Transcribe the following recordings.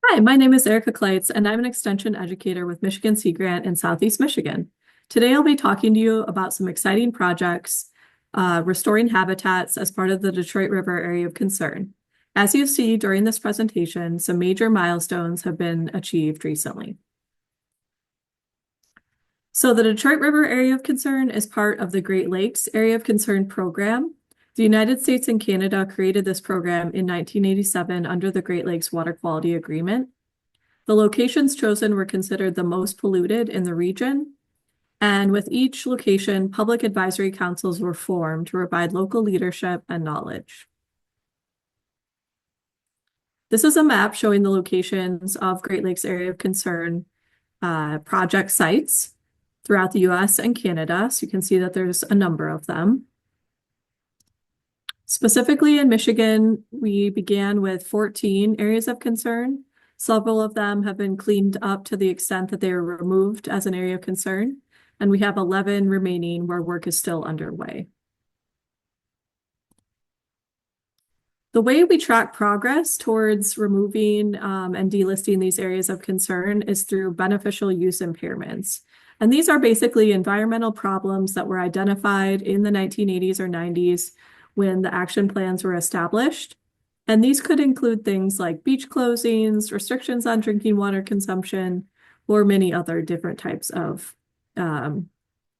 Hi, my name is Erica Clites, and I'm an extension educator with Michigan Sea Grant in Southeast Michigan. Today, I'll be talking to you about some exciting projects restoring habitats as part of the Detroit River Area of Concern. As you see during this presentation, some major milestones have been achieved recently. So the Detroit River Area of Concern is part of the Great Lakes Area of Concern program. The United States and Canada created this program in 1987 under the Great Lakes Water Quality Agreement. The locations chosen were considered the most polluted in the region, and with each location, public advisory councils were formed to provide local leadership and knowledge. This is a map showing the locations of Great Lakes Area of Concern project sites throughout the US and Canada, so you can see that there's a number of them. Specifically in Michigan, we began with 14 areas of concern. Several of them have been cleaned up to the extent that they were removed as an area of concern, and we have 11 remaining where work is still underway. The way we track progress towards removing and delisting these areas of concern is through beneficial use impairments. And these are basically environmental problems that were identified in the 1980s or 90s when the action plans were established. And these could include things like beach closings, restrictions on drinking water consumption, or many other different types of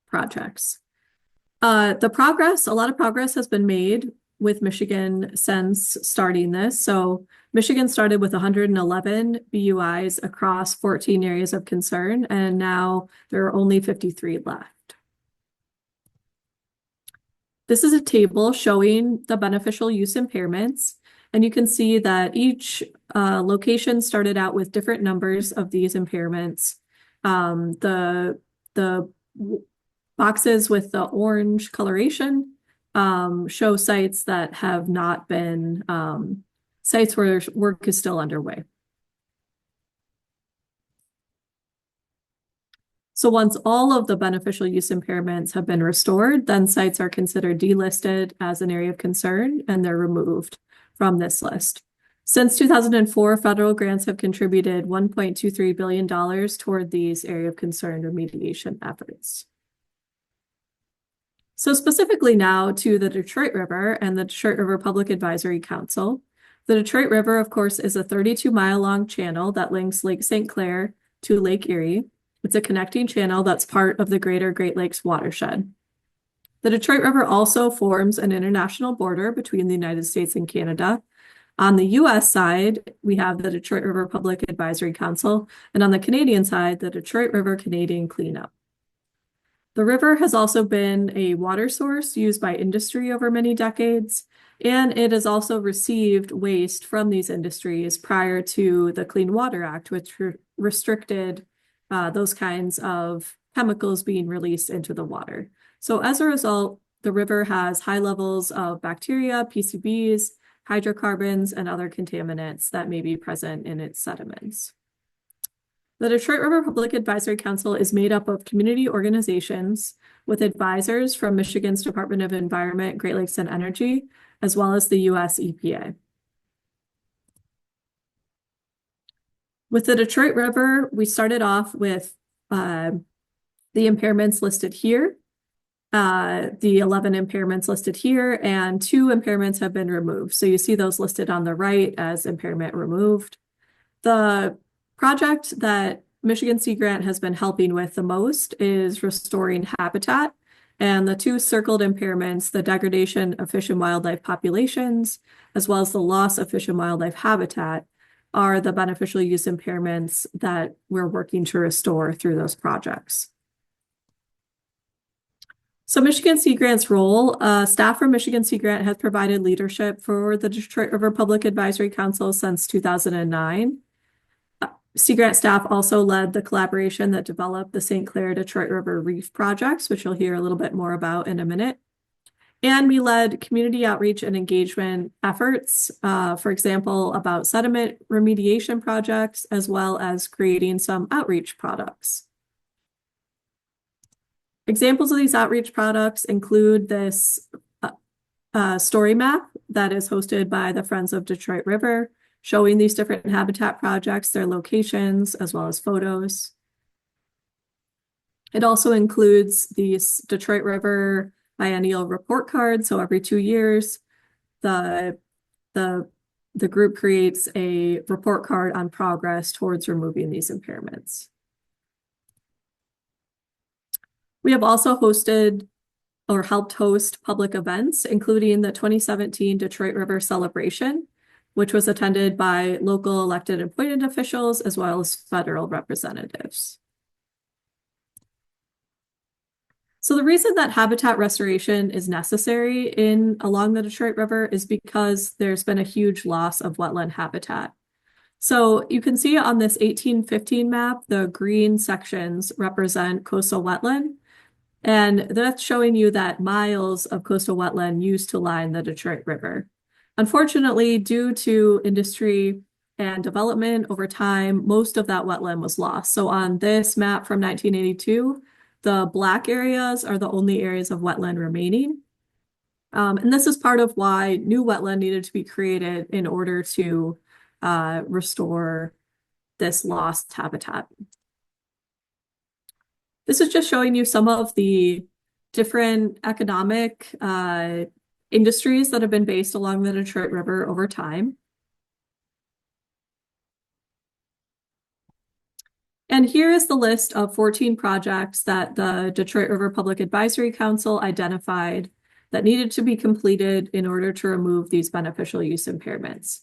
projects. A lot of progress has been made with Michigan since starting this. So Michigan started with 111 BUIs across 14 areas of concern, and now there are only 53 left. This is a table showing the beneficial use impairments, and you can see that each location started out with different numbers of these impairments. The boxes with the orange coloration show sites that have not been sites where work is still underway. So once all of the beneficial use impairments have been restored, then sites are considered delisted as an area of concern and they're removed from this list. Since 2004, federal grants have contributed $1.23 billion toward these area of concern remediation efforts. So specifically now to the Detroit River and the Detroit River Public Advisory Council. The Detroit River, of course, is a 32-mile-long channel that links Lake St. Clair to Lake Erie. It's a connecting channel that's part of the greater Great Lakes watershed. The Detroit River also forms an international border between the United States and Canada. On the US side, we have the Detroit River Public Advisory Council, and on the Canadian side, the Detroit River Canadian Cleanup. The river has also been a water source used by industry over many decades, and it has also received waste from these industries prior to the Clean Water Act, which restricted those kinds of chemicals being released into the water. So as a result, the river has high levels of bacteria, PCBs, hydrocarbons, and other contaminants that may be present in its sediments. The Detroit River Public Advisory Council is made up of community organizations with advisors from Michigan's Department of Environment, Great Lakes, and Energy, as well as the US EPA. With the Detroit River, we started off with the impairments listed here, the 11 impairments listed here, and 2 impairments have been removed. So you see those listed on the right as impairment removed. The project that Michigan Sea Grant has been helping with the most is restoring habitat. And the 2 circled impairments, the degradation of fish and wildlife populations, as well as the loss of fish and wildlife habitat, are the beneficial use impairments that we're working to restore through those projects. So Michigan Sea Grant's role, staff from Michigan Sea Grant has provided leadership for the Detroit River Public Advisory Council since 2009. Sea Grant staff also led the collaboration that developed the St. Clair Detroit River Reef projects, which you'll hear a little bit more about in a minute. And we led community outreach and engagement efforts, for example, about sediment remediation projects, as well as creating some outreach products. Examples of these outreach products include this story map that is hosted by the Friends of Detroit River, showing these different habitat projects, their locations, as well as photos. It also includes the Detroit River biennial report card. So every 2 years, the group creates a report card on progress towards removing these impairments. We have also hosted or helped host public events, including the 2017 Detroit River Celebration, which was attended by local elected and appointed officials as well as federal representatives. So the reason that habitat restoration is necessary along the Detroit River is because there's been a huge loss of wetland habitat. So you can see on this 1815 map, the green sections represent coastal wetland. And that's showing you that miles of coastal wetland used to line the Detroit River. Unfortunately, due to industry and development over time, most of that wetland was lost. So on this map from 1982, the black areas are the only areas of wetland remaining. And this is part of why new wetland needed to be created in order to restore this lost habitat. This is just showing you some of the different economic industries that have been based along the Detroit River over time. And here is the list of 14 projects that the Detroit River Public Advisory Council identified that needed to be completed in order to remove these beneficial use impairments.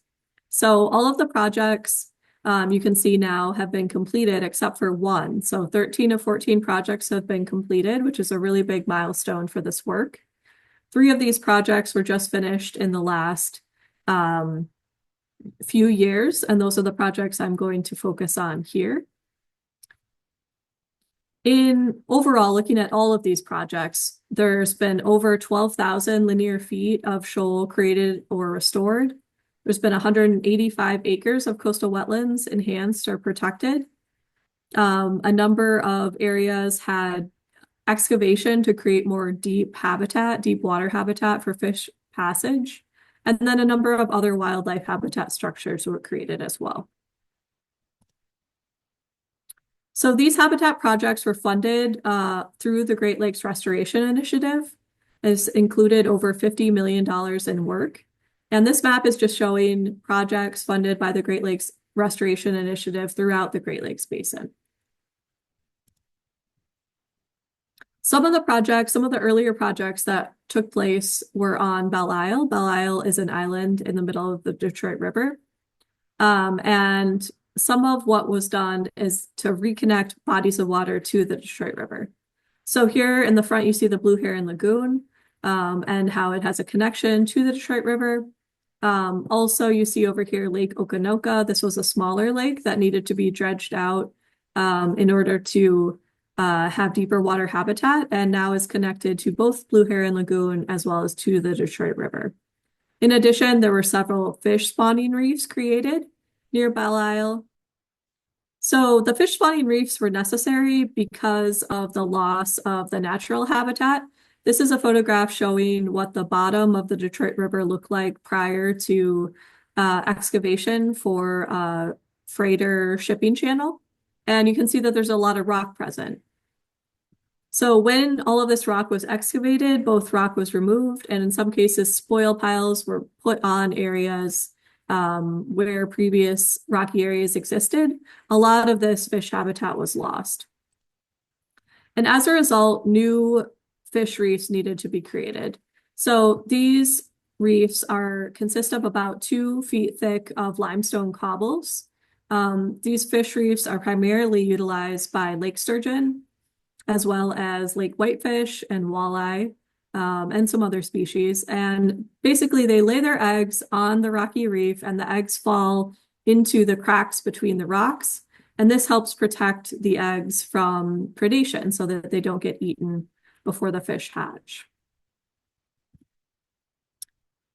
So all of the projects you can see now have been completed except for one. So 13 of 14 projects have been completed, which is a really big milestone for this work. 3 of these projects were just finished in the last few years, and those are the projects I'm going to focus on here. In overall, looking at all of these projects, there's been over 12,000 linear feet of shoal created or restored. There's been 185 acres of coastal wetlands enhanced or protected. A number of areas had excavation to create more deep water habitat for fish passage. And then a number of other wildlife habitat structures were created as well. So these habitat projects were funded through the Great Lakes Restoration Initiative. It's included over $50 million in work. And this map is just showing projects funded by the Great Lakes Restoration Initiative throughout the Great Lakes Basin. Some of the earlier projects that took place were on Belle Isle. Belle Isle is an island in the middle of the Detroit River. And some of what was done is to reconnect bodies of water to the Detroit River. So here in the front, you see the Blue Heron Lagoon and how it has a connection to the Detroit River. Also, you see over here Lake Okanoka. This was a smaller lake that needed to be dredged out in order to have deeper water habitat, and now is connected to both Blue Heron Lagoon as well as to the Detroit River. In addition, there were several fish spawning reefs created near Belle Isle. So the fish spawning reefs were necessary because of the loss of the natural habitat. This is a photograph showing what the bottom of the Detroit River looked like prior to excavation for freighter shipping channel. And you can see that there's a lot of rock present. So when all of this rock was excavated, both rock was removed, and in some cases, spoil piles were put on areas where previous rocky areas existed. A lot of this fish habitat was lost. And as a result, new fish reefs needed to be created. So these reefs consist of about 2 feet thick of limestone cobbles. These fish reefs are primarily utilized by lake sturgeon, as well as lake whitefish and walleye, and some other species. And basically they lay their eggs on the rocky reef, and the eggs fall into the cracks between the rocks. And this helps protect the eggs from predation so that they don't get eaten before the fish hatch.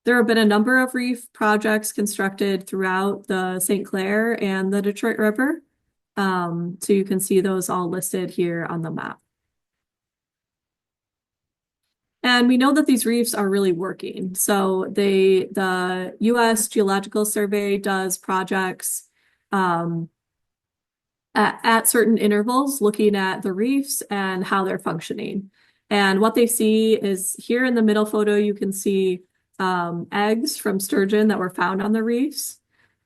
There have been a number of reef projects constructed throughout the St. Clair and the Detroit River. So you can see those all listed here on the map. And we know that these reefs are really working. So the U.S. Geological Survey does projects at certain intervals looking at the reefs and how they're functioning. And what they see is here in the middle photo, you can see eggs from sturgeon that were found on the reefs.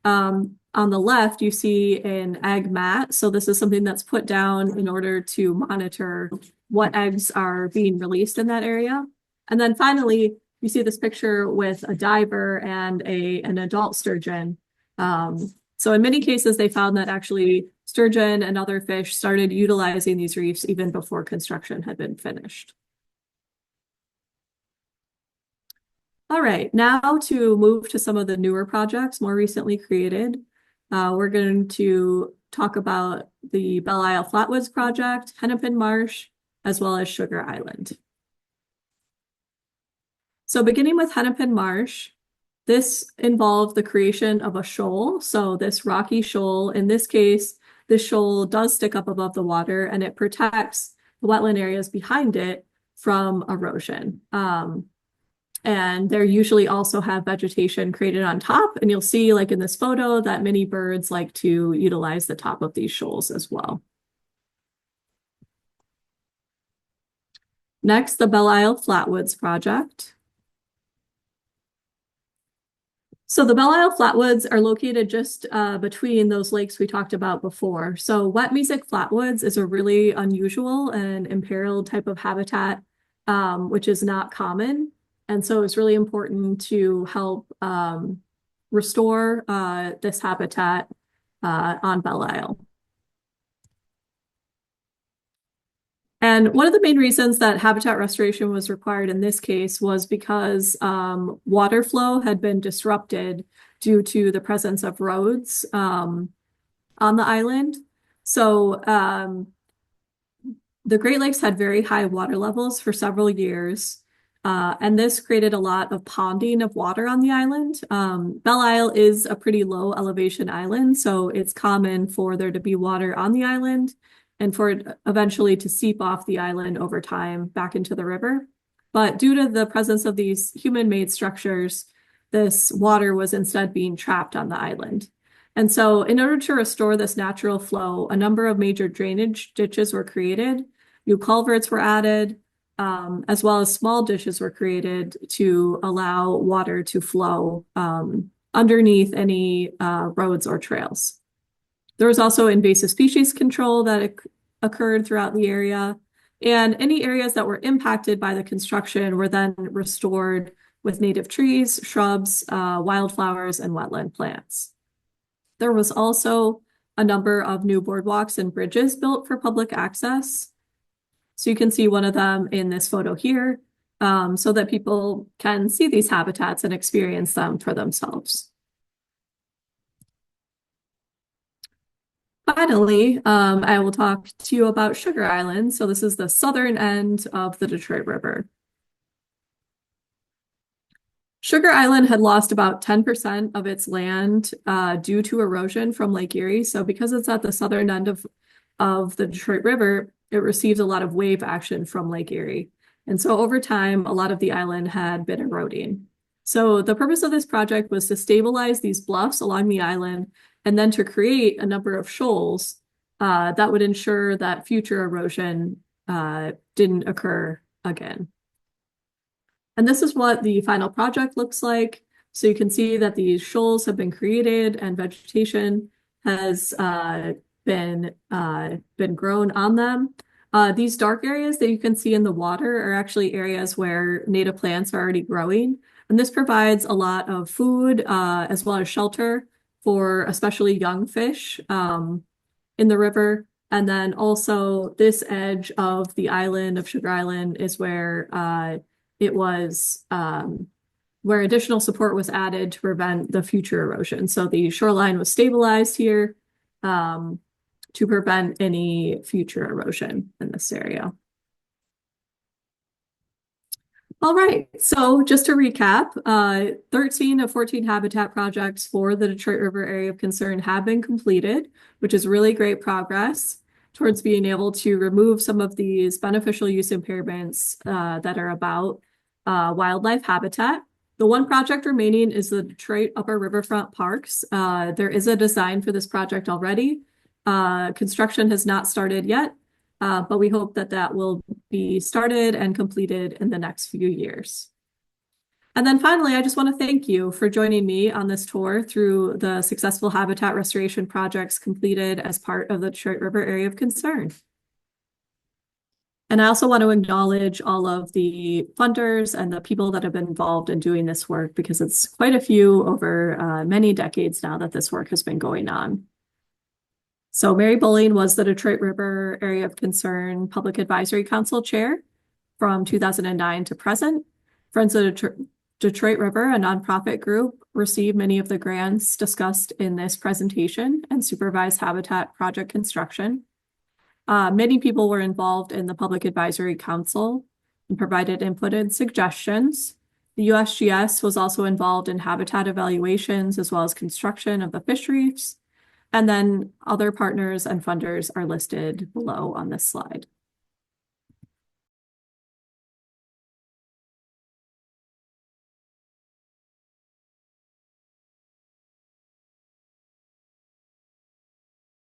On the left, you see an egg mat. So this is something that's put down in order to monitor what eggs are being released in that area. And then finally, you see this picture with a diver and an adult sturgeon. So in many cases, they found that actually sturgeon and other fish started utilizing these reefs even before construction had been finished. All right, now to move to some of the newer projects more recently created. We're going to talk about the Belle Isle Flatwoods project, Hennepin Marsh, as well as Sugar Island. So beginning with Hennepin Marsh, this involved the creation of a shoal. So this rocky shoal, in this case, this shoal does stick up above the water and it protects the wetland areas behind it from erosion. And there usually also have vegetation created on top. And you'll see, like in this photo, that many birds like to utilize the top of these shoals as well. Next, the Belle Isle Flatwoods project. So the Belle Isle Flatwoods are located just between those lakes we talked about before. So wet music flatwoods is a really unusual and imperiled type of habitat, which is not common. And so it's really important to help restore this habitat on Belle Isle. And one of the main reasons that habitat restoration was required in this case was because water flow had been disrupted due to the presence of roads on the island. So the Great Lakes had very high water levels for several years. And this created a lot of ponding of water on the island. Belle Isle is a pretty low elevation island, so it's common for there to be water on the island and for it eventually to seep off the island over time back into the river. But due to the presence of these human-made structures, this water was instead being trapped on the island. And so in order to restore this natural flow, a number of major drainage ditches were created, new culverts were added, as well as small ditches were created to allow water to flow underneath any roads or trails. There was also invasive species control that occurred throughout the area, and any areas that were impacted by the construction were then restored with native trees, shrubs, wildflowers, and wetland plants. There was also a number of new boardwalks and bridges built for public access. So you can see one of them in this photo here, so that people can see these habitats and experience them for themselves. Finally, I will talk to you about Sugar Island. So this is the southern end of the Detroit River. Sugar Island had lost about 10% of its land due to erosion from Lake Erie. So because it's at the southern end of the Detroit River, it receives a lot of wave action from Lake Erie. And so over time, a lot of the island had been eroding. So the purpose of this project was to stabilize these bluffs along the island and then to create a number of shoals that would ensure that future erosion didn't occur again. And this is what the final project looks like. So you can see that these shoals have been created and vegetation has been grown on them. These dark areas that you can see in the water are actually areas where native plants are already growing. And this provides a lot of food as well as shelter for especially young fish in the river. And then also this edge of the island of Sugar Island is where it was where additional support was added to prevent the future erosion. So the shoreline was stabilized here to prevent any future erosion in this area. All right, so just to recap, 13 of 14 habitat projects for the Detroit River Area of Concern have been completed, which is really great progress towards being able to remove some of these beneficial use impairments that are about wildlife habitat. The one project remaining is the Detroit Upper Riverfront Parks. There is a design for this project already. Construction has not started yet, but we hope that that will be started and completed in the next few years. And then finally, I just want to thank you for joining me on this tour through the successful habitat restoration projects completed as part of the Detroit River Area of Concern. And I also want to acknowledge all of the funders and the people that have been involved in doing this work, because it's quite a few over many decades now that this work has been going on. So Mary Bulling was the Detroit River Area of Concern Public Advisory Council Chair from 2009 to present. Friends of Detroit River, a nonprofit group, received many of the grants discussed in this presentation and supervised habitat project construction. Many people were involved in the Public Advisory Council and provided input and suggestions. The USGS was also involved in habitat evaluations as well as construction of the fisheries. And then other partners and funders are listed below on this slide.